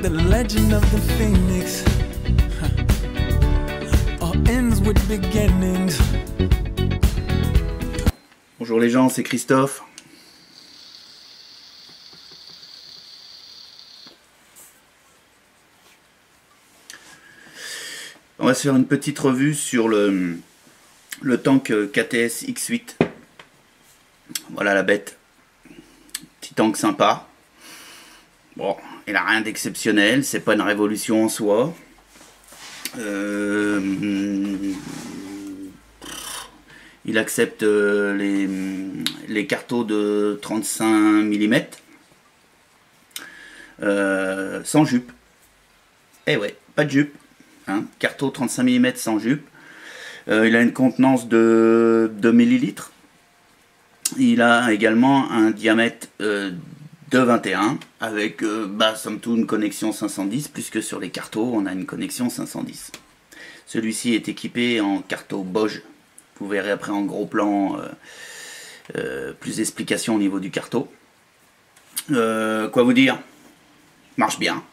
the legend of the phoenix. All ends with beginnings. Bonjour les gens, c'est Christophe. On va se faire une petite revue sur le tank KTS X8. Voilà la bête. Petit tank sympa. Bon, il a rien d'exceptionnel, c'est pas une révolution en soi. Il accepte les cartos de 35 mm sans jupe. Eh ouais, pas de jupe. Hein, carto 35 mm sans jupe. Il a une contenance de 2 ml. Il a également un diamètre de 21 avec somme toute une connexion 510, puisque sur les cartos on a une connexion 510. Celui-ci est équipé en carto Bosch. Vous verrez après en gros plan plus d'explications au niveau du carto. Quoi vous dire? Marche bien.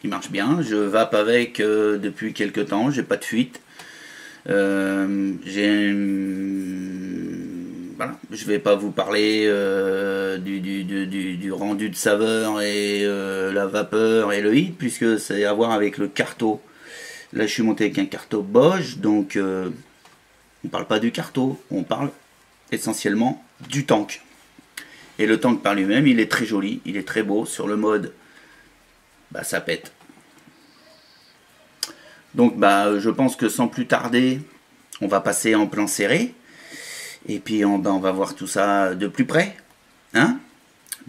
Il marche bien. Je vape avec depuis quelques temps. J'ai pas de fuite. Voilà. Je vais pas vous parler du rendu de saveur et la vapeur et le hit, puisque c'est à voir avec le carto. Là je suis monté avec un carto Bosch, donc on parle pas du carto, on parle essentiellement du tank. Et le tank par lui-même, il est très joli, il est très beau. Sur le mode, ça pète. Donc je pense que sans plus tarder, on va passer en plan serré. Et puis on va voir tout ça de plus près. Hein?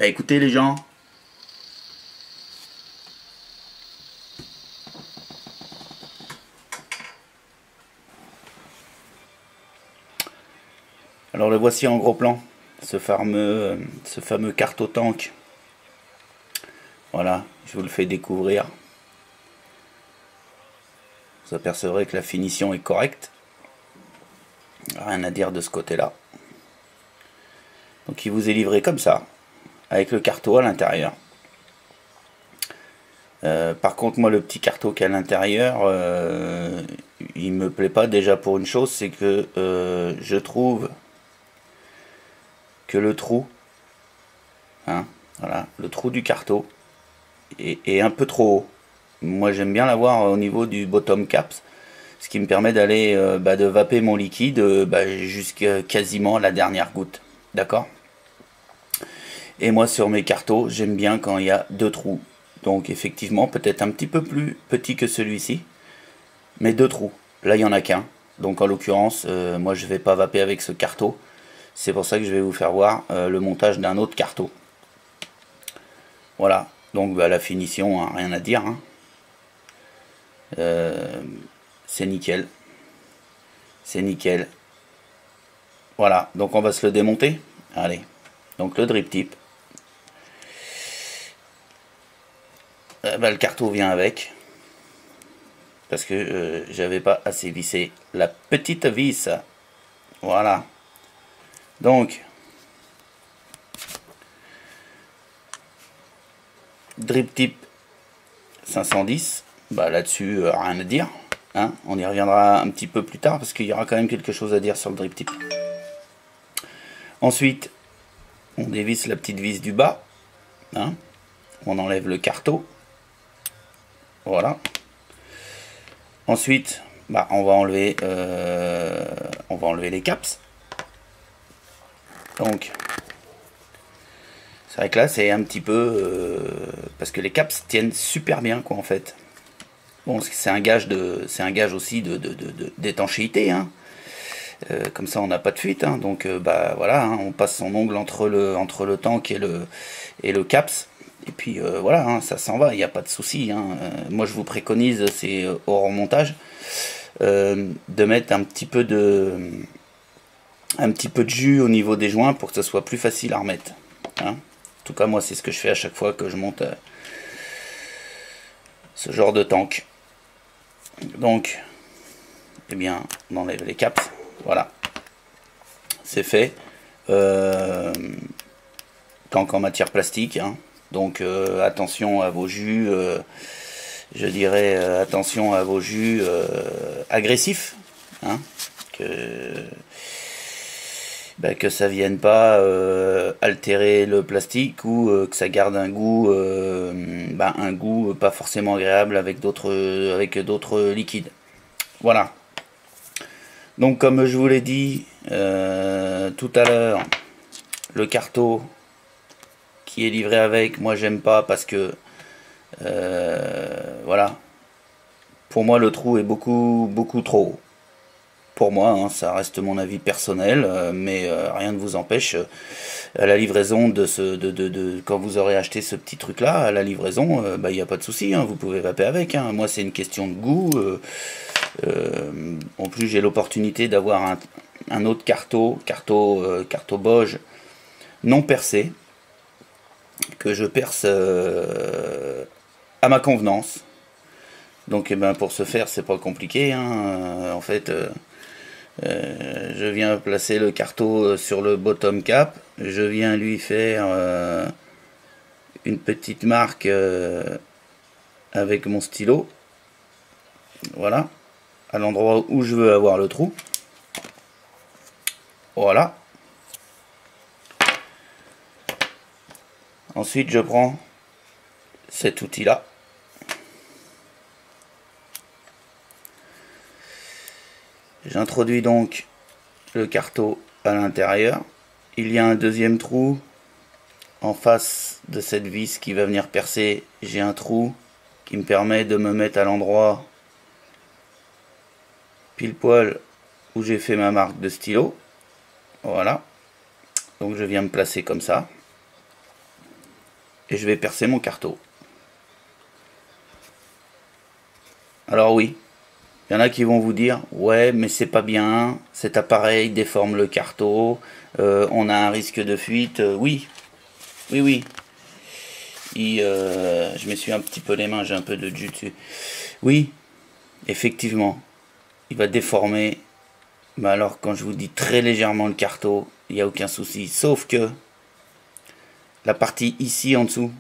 Écoutez les gens. Alors le voici en gros plan, ce fameux carto tank. Voilà, je vous le fais découvrir. Vous apercevrez que la finition est correcte. Rien à dire de ce côté-là. Donc il vous est livré comme ça, avec le carto à l'intérieur. Par contre, moi, le petit carto qui est à l'intérieur, il me plaît pas déjà pour une chose, c'est que je trouve que le trou, voilà, le trou du carto est un peu trop haut. Moi j'aime bien l'avoir au niveau du bottom caps, ce qui me permet d'aller de vaper mon liquide jusqu'à quasiment la dernière goutte. D'accord? Et moi sur mes cartos, j'aime bien quand il y a deux trous. Donc effectivement peut-être un petit peu plus petit que celui-ci, mais deux trous. Là il n'y en a qu'un. Donc en l'occurrence, moi je vais pas vaper avec ce carto. C'est pour ça que je vais vous faire voir le montage d'un autre carto. Voilà, donc la finition, hein, rien à dire. Hein. C'est nickel. C'est nickel. Voilà, donc on va se le démonter. Allez, donc le drip tip. Le carto vient avec. Parce que j'avais pas assez vissé la petite vis. Voilà. Donc, drip tip 510, là-dessus rien à dire, hein. On y reviendra un petit peu plus tard parce qu'il y aura quand même quelque chose à dire sur le drip tip. Ensuite, on dévisse la petite vis du bas, hein. On enlève le carto, voilà. Ensuite, on va enlever les caps. Donc, c'est vrai que là, c'est un petit peu... parce que les caps tiennent super bien, quoi, en fait. Bon, c'est un gage aussi d'étanchéité, hein. Comme ça, on n'a pas de fuite, hein. Donc, voilà, hein, on passe son ongle entre le tank et le caps. Et puis, voilà, hein, ça s'en va, il n'y a pas de souci, hein. Moi, je vous préconise, c'est au remontage, de mettre un petit peu de jus au niveau des joints pour que ce soit plus facile à remettre, hein. En tout cas moi c'est ce que je fais à chaque fois que je monte ce genre de tank. Donc on enlève les caps, voilà, c'est fait. Tank en matière plastique, hein. Donc attention à vos jus, je dirais attention à vos jus agressifs, hein, que ça vienne pas altérer le plastique ou que ça garde un goût pas forcément agréable avec d'autres liquides. Voilà. Donc comme je vous l'ai dit tout à l'heure, le carto qui est livré avec, moi j'aime pas parce que voilà, pour moi le trou est beaucoup trop haut. Pour moi, hein, ça reste mon avis personnel, mais rien ne vous empêche à la livraison quand vous aurez acheté ce petit truc là, à la livraison, il n'y a pas de souci, hein, vous pouvez vaper avec, hein. Moi c'est une question de goût. En plus j'ai l'opportunité d'avoir un autre carto Boge non percé, que je perce à ma convenance. Donc pour ce faire c'est pas compliqué, hein. En fait je viens placer le carto sur le bottom cap, je viens lui faire une petite marque avec mon stylo, voilà, à l'endroit où je veux avoir le trou. Voilà. Ensuite je prends cet outil là, j'introduis donc le carto à l'intérieur. Il y a un deuxième trou en face de cette vis qui va venir percer. J'ai un trou qui me permet de me mettre à l'endroit pile poil où j'ai fait ma marque de stylo. Voilà. Donc je viens me placer comme ça. Et je vais percer mon carto. Alors oui, il y en a qui vont vous dire ouais mais c'est pas bien, cet appareil déforme le carto, on a un risque de fuite. Oui. Je m'essuie un petit peu les mains, j'ai un peu de jus dessus. Oui, effectivement, il va déformer, mais alors quand je vous dis très légèrement le carto, il n'y a aucun souci, sauf que la partie ici en dessous,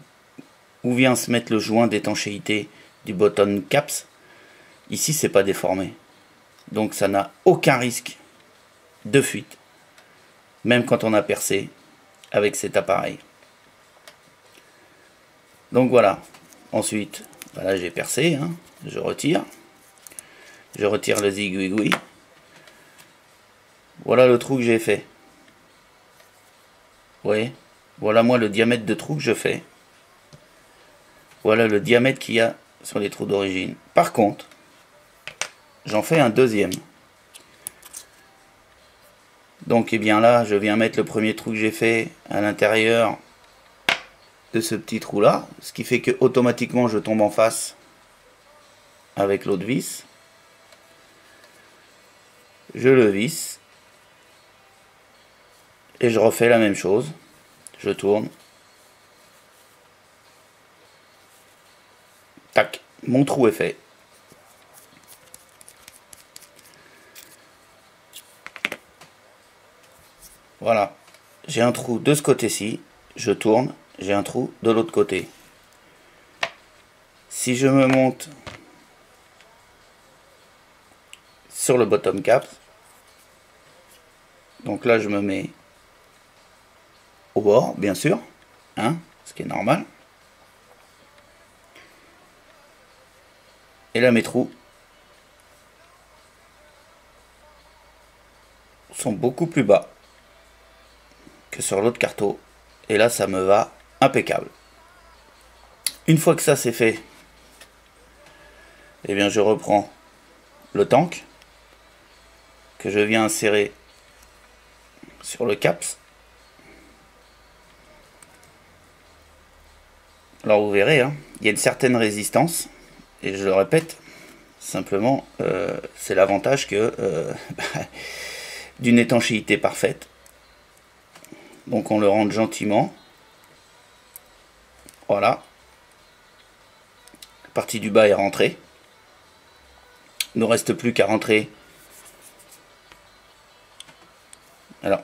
où vient se mettre le joint d'étanchéité du bottom caps, ici c'est pas déformé, donc ça n'a aucun risque de fuite, même quand on a percé avec cet appareil. Donc voilà, ensuite voilà, j'ai percé, hein, je retire le zigouigoui, voilà le trou que j'ai fait. Vous voyez, voilà moi le diamètre de trou que je fais, voilà le diamètre qu'il y a sur les trous d'origine. Par contre, j'en fais un deuxième. Donc et bien là, je viens mettre le premier trou que j'ai fait à l'intérieur de ce petit trou là, ce qui fait que automatiquement je tombe en face avec l'autre vis. Je le visse et je refais la même chose. Je tourne. Tac, mon trou est fait. Voilà, j'ai un trou de ce côté-ci, je tourne, j'ai un trou de l'autre côté. Si je me monte sur le bottom cap, donc là je me mets au bord, bien sûr, hein, ce qui est normal. Et là mes trous sont beaucoup plus bas que sur l'autre carto, et là ça me va impeccable. Une fois que ça c'est fait, et bien je reprends le tank que je viens insérer sur le caps. Alors vous verrez, hein, il y a une certaine résistance, et je le répète, simplement c'est l'avantage que d'une étanchéité parfaite. Donc on le rentre gentiment. Voilà. La partie du bas est rentrée. Il ne nous reste plus qu'à rentrer. Alors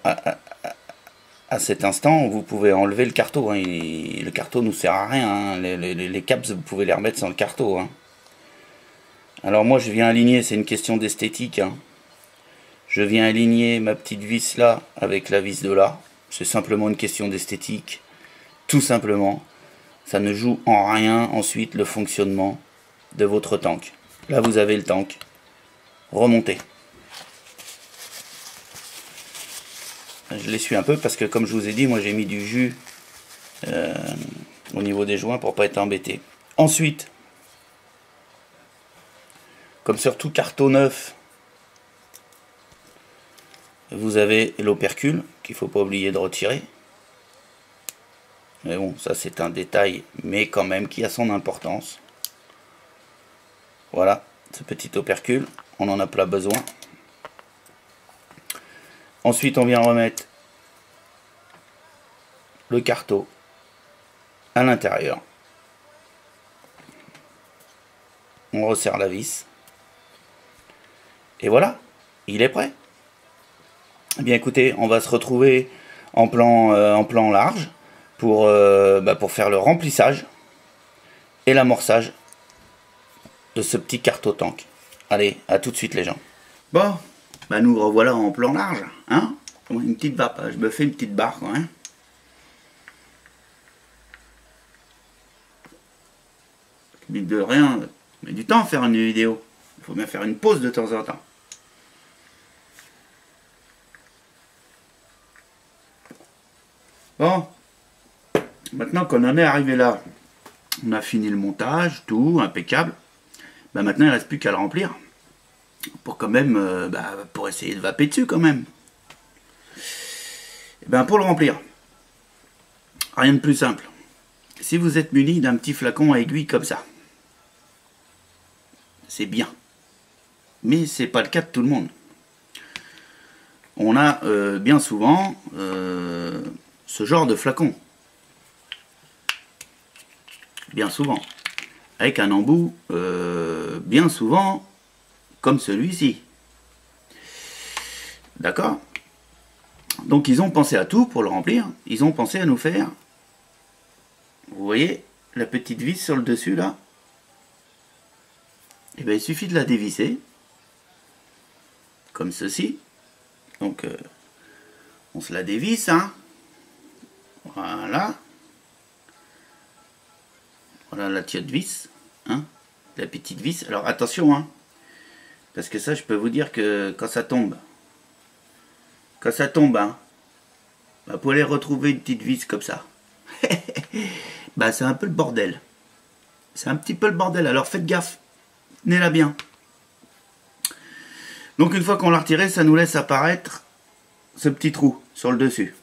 à cet instant, vous pouvez enlever le carreau. Hein. Le carreau ne nous sert à rien. Hein. Les caps, vous pouvez les remettre sans le carreau. Hein. Alors moi, je viens aligner, c'est une question d'esthétique. Hein. Je viens aligner ma petite vis là avec la vis de là. C'est simplement une question d'esthétique. Tout simplement. Ça ne joue en rien ensuite le fonctionnement de votre tank. Là, vous avez le tank. Remontez. Je l'essuie un peu parce que comme je vous ai dit, moi j'ai mis du jus au niveau des joints pour pas être embêté. Ensuite, comme sur tout carton neuf, vous avez l'opercule qu'il faut pas oublier de retirer. Mais bon, ça c'est un détail, mais quand même qui a son importance. Voilà, ce petit opercule, on en a plein besoin. Ensuite, on vient remettre le carreau à l'intérieur. On resserre la vis. Et voilà, il est prêt. Eh bien écoutez, on va se retrouver en plan large pour faire le remplissage et l'amorçage de ce petit carreau tank. Allez, à tout de suite les gens. Bon, bah nous revoilà en plan large, hein. Une petite vape, je me fais une petite barre quand même. Mine de rien, mais du temps à faire une vidéo. Il faut bien faire une pause de temps en temps. Bon, maintenant qu'on en est arrivé là, on a fini le montage, tout, impeccable. Bah maintenant il ne reste plus qu'à le remplir. Pour quand même, pour essayer de vaper dessus quand même. Et ben pour le remplir, rien de plus simple. Si vous êtes muni d'un petit flacon à aiguille comme ça, c'est bien. Mais c'est pas le cas de tout le monde. On a bien souvent ce genre de flacon. Bien souvent. Avec un embout bien souvent comme celui-ci. D'accord? Donc ils ont pensé à tout pour le remplir. Ils ont pensé à nous faire, vous voyez, la petite vis sur le dessus là. Et bien il suffit de la dévisser. Comme ceci. Donc on se la dévisse, hein. Voilà. Voilà la petite vis, hein. La petite vis. Alors attention, hein. Parce que ça, je peux vous dire que quand ça tombe, hein, bah, pour aller retrouver une petite vis comme ça, bah c'est un peu le bordel. C'est un petit peu le bordel. Alors faites gaffe. Tenez-la bien. Donc une fois qu'on l'a retiré, ça nous laisse apparaître ce petit trou sur le dessus.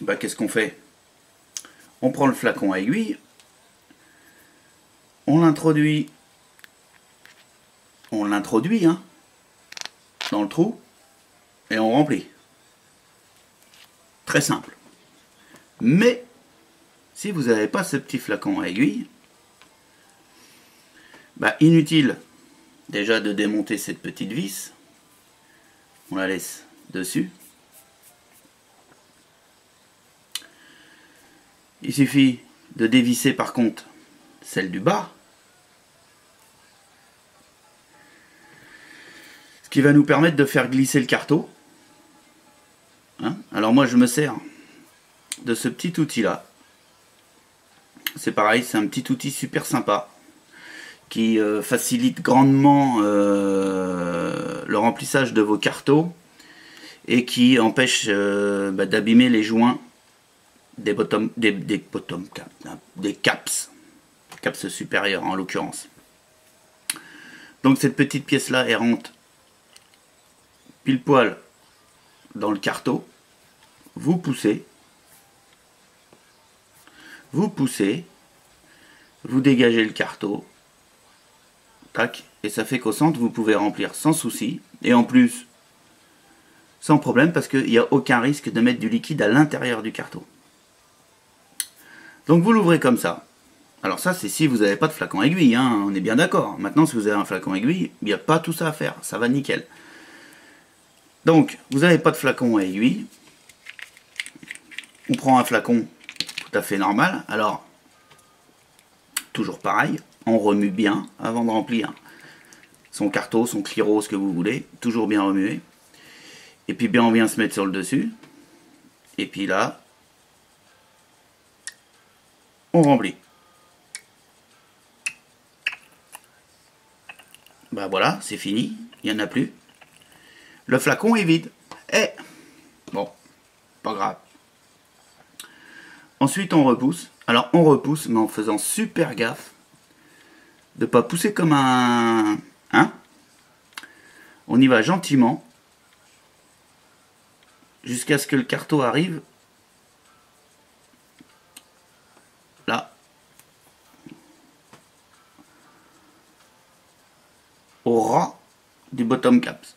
Bah qu'est-ce qu'on fait? On prend le flacon à aiguille, on l'introduit hein, dans le trou et on remplit. Très simple. Mais si vous n'avez pas ce petit flacon à aiguille, bah inutile déjà de démonter cette petite vis. On la laisse dessus. Il suffit de dévisser par contre celle du bas. Ce qui va nous permettre de faire glisser le carreau. Hein? Alors moi je me sers de ce petit outil là. C'est pareil, c'est un petit outil super sympa qui facilite grandement le remplissage de vos carreaux et qui empêche d'abîmer les joints des caps supérieurs en l'occurrence. Donc cette petite pièce là, elle rentre pile poil dans le carreau, vous poussez, vous dégagez le carreau, tac, et ça fait qu'au centre vous pouvez remplir sans souci, et en plus sans problème parce qu'il n'y a aucun risque de mettre du liquide à l'intérieur du carreau. Donc vous l'ouvrez comme ça. Alors ça c'est si vous n'avez pas de flacon aiguille, hein, on est bien d'accord. Maintenant si vous avez un flacon aiguille, il n'y a pas tout ça à faire, ça va nickel. Donc vous n'avez pas de flacon à aiguille, On prend un flacon tout à fait normal. Alors, toujours pareil, on remue bien avant de remplir son carto, son cliro, ce que vous voulez. Toujours bien remuer. Et puis bien on vient se mettre sur le dessus. Et puis là, on remplit. Bah voilà, c'est fini. Il n'y en a plus. Le flacon est vide. Eh, bon, pas grave. Ensuite on repousse. Alors on repousse, mais en faisant super gaffe de ne pas pousser comme un... Hein? On y va gentiment jusqu'à ce que le carto arrive là, au ras du bottom caps.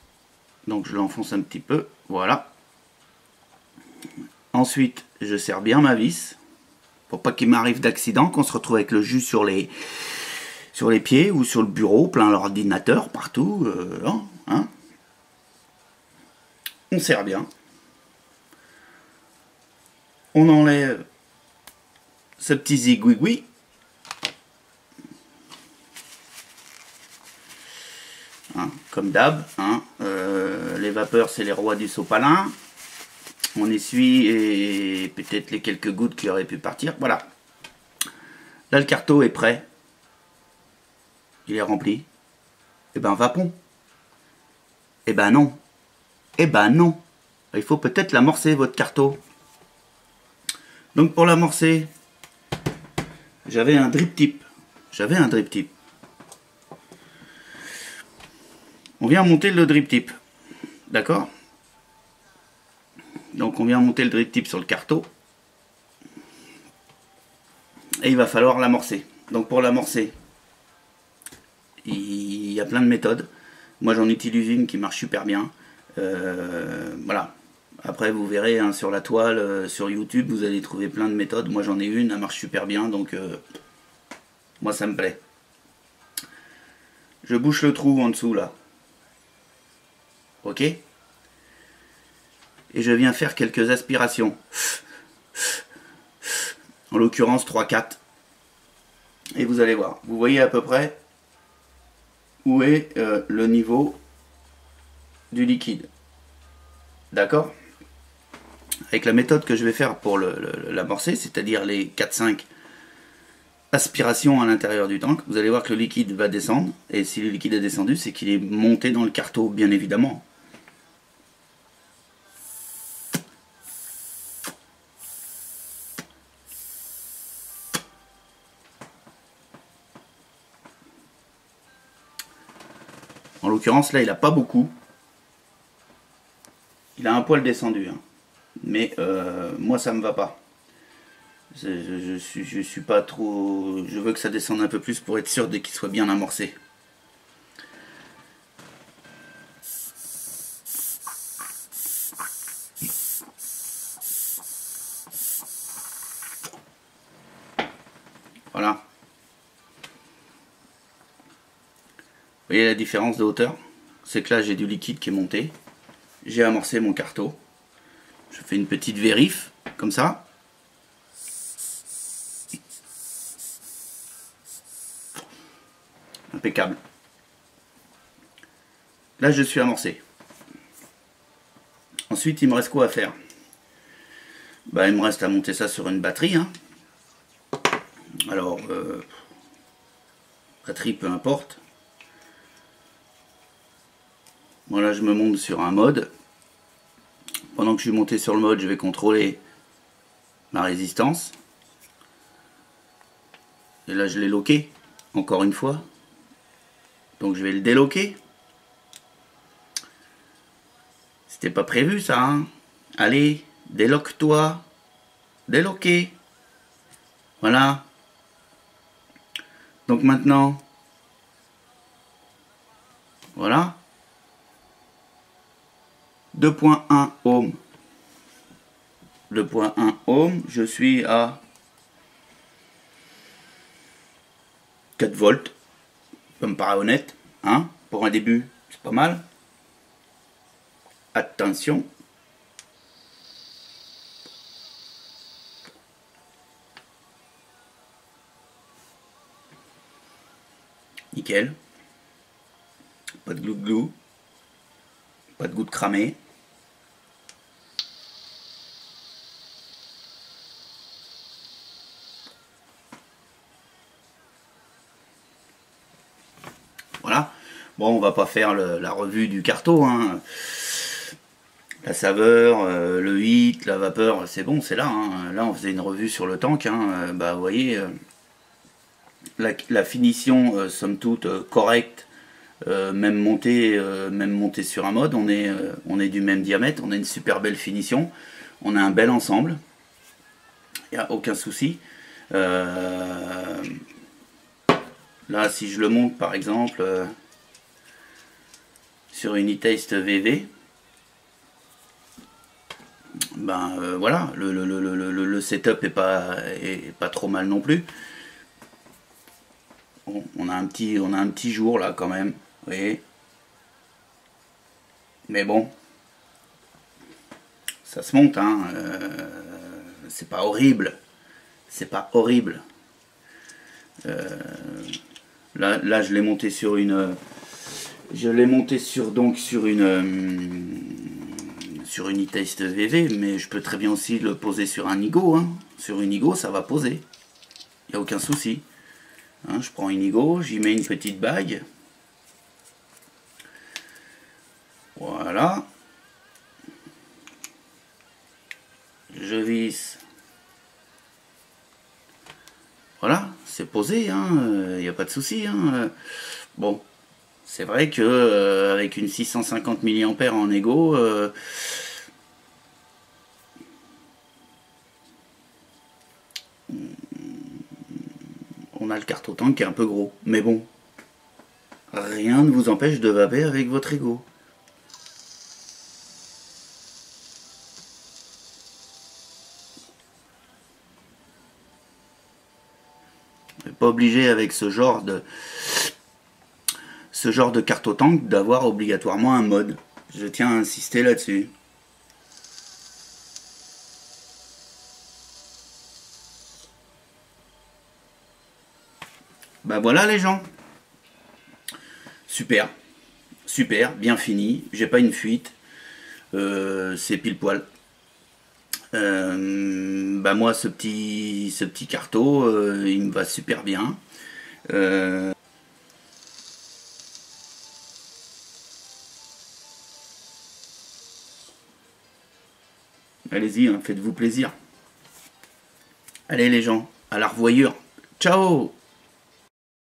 Donc je l'enfonce un petit peu, voilà. Ensuite je serre bien ma vis pour pas qu'il m'arrive d'accident, qu'on se retrouve avec le jus sur les pieds ou sur le bureau, plein l'ordinateur, partout. Hein. On serre bien. On enlève ce petit zigouigoui. Hein, comme d'hab. Hein, les vapeurs, c'est les rois du sopalin. On essuie et peut-être les quelques gouttes qui auraient pu partir. Voilà. Là, le carto est prêt. Il est rempli. Eh ben, vapon. Eh ben non. Eh ben non. Il faut peut-être l'amorcer, votre carto. Donc pour l'amorcer, j'avais un drip tip. On vient monter le drip tip. D'accord? Donc on vient monter le drip tip sur le carto. Et il va falloir l'amorcer. Donc pour l'amorcer, il y a plein de méthodes. Moi j'en utilise une qui marche super bien. Voilà. Après vous verrez hein, sur la toile, sur YouTube, vous allez trouver plein de méthodes. Moi j'en ai une, elle marche super bien, donc moi ça me plaît. Je bouche le trou en dessous là. Ok? Et je viens faire quelques aspirations. En l'occurrence 3-4. Et vous allez voir. Vous voyez à peu près où est le niveau du liquide. D'accord? Avec la méthode que je vais faire pour l'amorcer, c'est-à-dire les 4-5 aspirations à l'intérieur du tank, vous allez voir que le liquide va descendre. Et si le liquide est descendu, c'est qu'il est monté dans le carto, bien évidemment. En l'occurrence, là, il n'a pas beaucoup. Il a un poil descendu. Hein. Mais moi, ça me va pas. Je suis pas trop... Je veux que ça descende un peu plus pour être sûr qu'il soit bien amorcé. Voilà. Vous voyez la différence de hauteur? C'est que là j'ai du liquide qui est monté. J'ai amorcé mon carto. Je fais une petite vérif, comme ça. Impeccable. Là je suis amorcé. Ensuite il me reste quoi à faire? Bah, il me reste à monter ça sur une batterie. Hein. Alors, batterie peu importe. Voilà, je me monte sur un mode. Pendant que je suis monté sur le mode, je vais contrôler ma résistance. Et là, je l'ai loqué, encore une fois. Donc, je vais le déloquer. C'était pas prévu, ça. Hein. Allez, déloque-toi. Déloquer. Voilà. Donc, maintenant, voilà. 2.1 ohm. 2.1 ohm, je suis à 4 volts. Ça me paraît honnête. Hein, pour un début, c'est pas mal. Attention. Nickel. Pas de glou-glou. Pas de goutte cramée. Voilà. Bon, on va pas faire la revue du carto, hein. La saveur, le hit, la vapeur, c'est bon, c'est là, hein. Là, on faisait une revue sur le tank, hein. Bah, vous voyez, la finition, somme toute, correcte, même montée sur un mode. On est du même diamètre, on a une super belle finition, on a un bel ensemble, il n'y a aucun souci. Là, si je le monte, par exemple, sur une e-taste VV, ben voilà, le setup est pas trop mal non plus. Bon, on a un petit jour là quand même, vous voyez. Mais bon, ça se monte, hein. C'est pas horrible, c'est pas horrible. Là, je l'ai monté sur une, sur une e-taste VV, mais je peux très bien aussi le poser sur un Igo, hein. Sur une Igo, ça va poser. Il n'y a aucun souci. Hein, je prends une Igo, j'y mets une petite bague. Voilà. Je visse. Voilà, c'est posé, hein. Il n'y a pas de souci, hein. Bon, c'est vrai que avec une 650 mAh en Ego, on a le carton-tank qui est un peu gros. Mais bon, rien ne vous empêche de vaper avec votre Ego. Vous n'êtes pas obligé avec ce genre de carton-tank d'avoir obligatoirement un mode. Je tiens à insister là-dessus. Bah voilà les gens. Super. Super, bien fini. J'ai pas une fuite. C'est pile poil. Bah moi ce petit carto, il me va super bien. Allez-y, hein, faites-vous plaisir. Allez les gens, à la revoyure. Ciao!